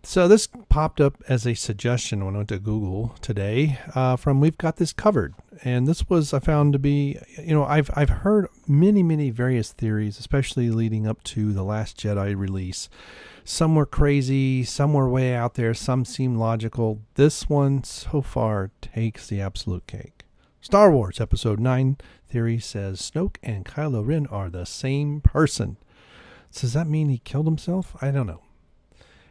So this popped up as a suggestion when I went to Google today from We've Got This Covered. And this was, I found to be, I've heard many various theories, especially leading up to The Last Jedi release. Some were crazy, some were way out there, some seem logical. This one so far takes the absolute cake. Star Wars Episode 9 theory says Snoke and Kylo Ren are the same person. So does that mean he killed himself? I don't know.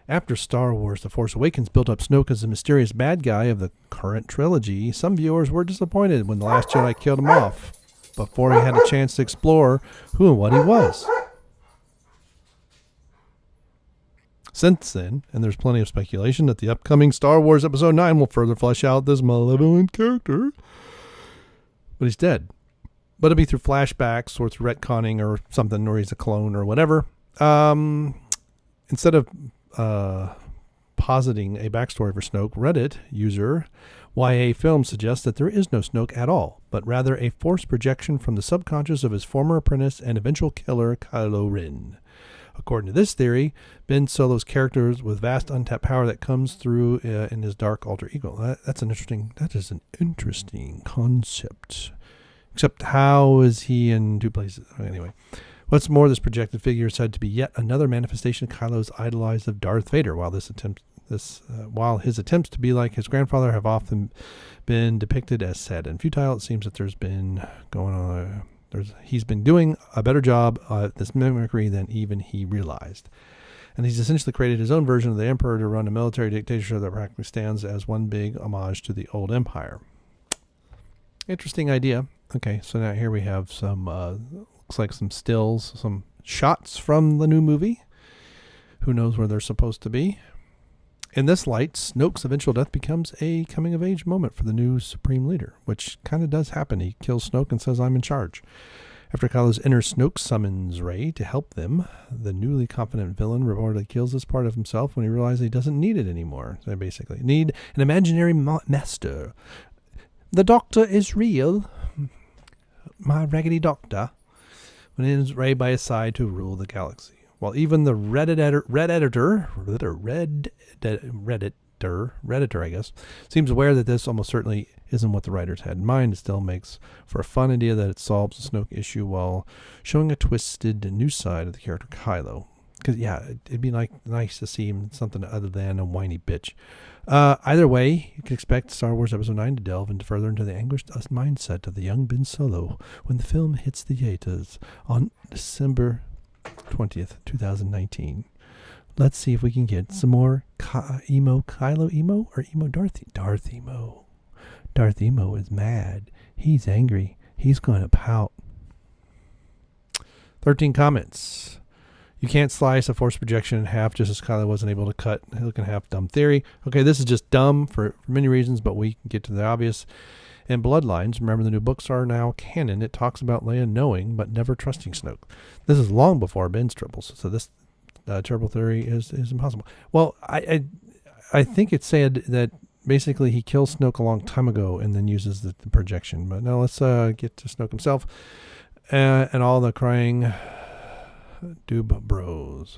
After Star Wars The Force Awakens built up Snoke as the mysterious bad guy of the current trilogy, some viewers were disappointed when The Last Jedi killed him off before he had a chance to explore who and what he was. Since then, and there's plenty of speculation that the upcoming Star Wars Episode 9 will further flesh out this malevolent character, but he's dead. But it'll be through flashbacks or through retconning or something, or he's a clone or whatever. Instead of positing a backstory for Snoke, Reddit user YA Film suggests that there is no Snoke at all, but rather a forced projection from the subconscious of his former apprentice and eventual killer, Kylo Ren. According to this theory, Ben Solo's character with vast untapped power that comes through in his dark alter ego. That is an interesting concept. Except how is he in two places? Anyway. What's more, this projected figure is said to be yet another manifestation of Kylo's idolized of Darth Vader, while his attempts to be like his grandfather have often been depicted as sad and futile. It seems that he's been doing a better job at this mimicry than even he realized. And he's essentially created his own version of the Emperor to run a military dictatorship that practically stands as one big homage to the old empire. Interesting idea. Okay, so now here we have some looks like some stills, some shots from the new movie. Who knows where they're supposed to be? In this light, Snoke's eventual death becomes a coming-of-age moment for the new Supreme Leader, which kind of does happen. He kills Snoke and says, "I'm in charge." After Kylo's inner Snoke summons Rey to help them, the newly confident villain reportedly kills this part of himself when he realizes he doesn't need it anymore. They basically need an imaginary master. The Doctor is real. My raggedy doctor. When it ends Rey by his side to rule the galaxy. While even the Redditor, I guess, seems aware that this almost certainly isn't what the writers had in mind, it still makes for a fun idea that it solves the Snoke issue while showing a twisted new side of the character Kylo. Because, yeah, it'd be nice to see him something other than a whiny bitch. Either way, you can expect Star Wars Episode 9 to delve further into the anguished mindset of the young Ben Solo when the film hits the theaters on December 20th, 2019. Let's see if we can get some more Kylo emo or emo Darth emo. Darth emo is mad. He's angry. He's going to pout. 13 comments. You can't slice a force projection in half just as Kylo wasn't able to cut Hook in half. Dumb theory. Okay, this is just dumb for many reasons, but we can get to the obvious. In Bloodlines, remember the new books are now canon. It talks about Leia knowing but never trusting Snoke. This is long before Ben's triples, so this terrible theory is impossible. Well, I think it said that basically he kills Snoke a long time ago and then uses the projection. But now let's get to Snoke himself and all the crying Doob bros.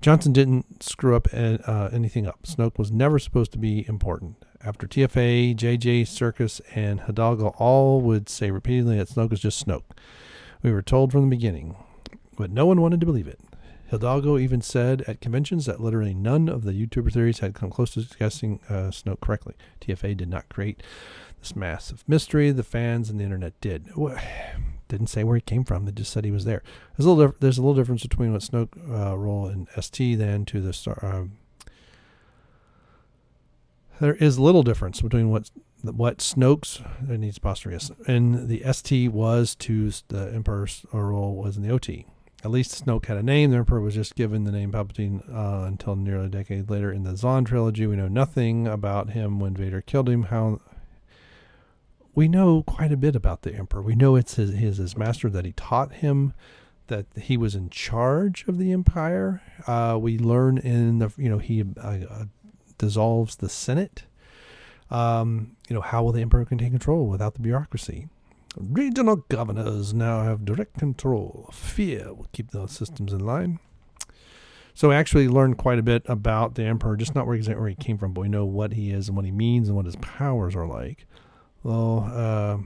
Johnson didn't screw up anything up. Snoke was never supposed to be important. After TFA, JJ, Circus, and Hidalgo all would say repeatedly that Snoke is just Snoke. We were told from the beginning, but no one wanted to believe it. Hidalgo even said at conventions that literally none of the YouTuber theories had come close to guessing Snoke correctly. TFA did not create this massive mystery. The fans and the internet did. Didn't say where he came from. They just said he was there. There's a little difference between what Snoke role in ST than to the Star. There is little difference between what Snoke's it needs apostrophe and the ST was to the Emperor's role was in the OT. At least Snoke had a name. The Emperor was just given the name Palpatine until nearly a decade later in the Zahn trilogy. We know nothing about him when Vader killed him. We know quite a bit about the Emperor. We know it's his master, that he taught him, that he was in charge of the Empire. We learn he dissolves the Senate. How will the Emperor can take control without the bureaucracy? Regional governors now have direct control. Fear will keep those systems in line. So we actually learned quite a bit about the Emperor, just not exactly where he came from, but we know what he is and what he means and what his powers are like. Well,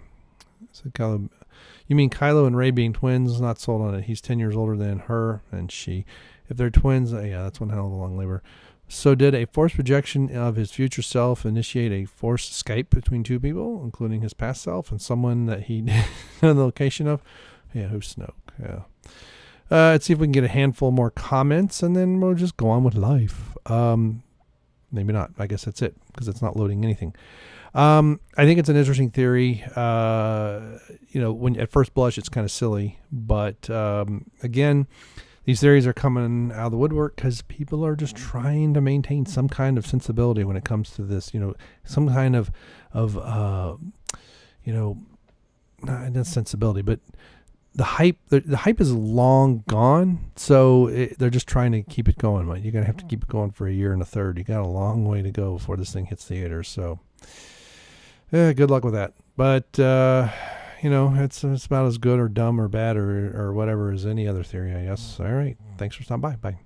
so Kylo, you mean Kylo and Rey being twins? Not sold on it. He's 10 years older than her and she. If they're twins, yeah, that's one hell of a long labor. So did a force projection of his future self initiate a force Skype between two people, including his past self and someone that he knew the location of? Yeah, who's Snoke? Yeah. Let's see if we can get a handful more comments, and then we'll just go on with life. Maybe not. I guess that's it, because it's not loading anything. I think it's an interesting theory. When at first blush, it's kind of silly. But again, these theories are coming out of the woodwork because people are just trying to maintain some kind of sensibility when it comes to this. Some kind of not sensibility, but the hype. The hype is long gone, so they're just trying to keep it going. You're gonna have to keep it going for a year and a third. You got a long way to go before this thing hits theaters. So, good luck with that. But it's about as good or dumb or bad or whatever as any other theory, I guess. All right. Thanks for stopping by. Bye.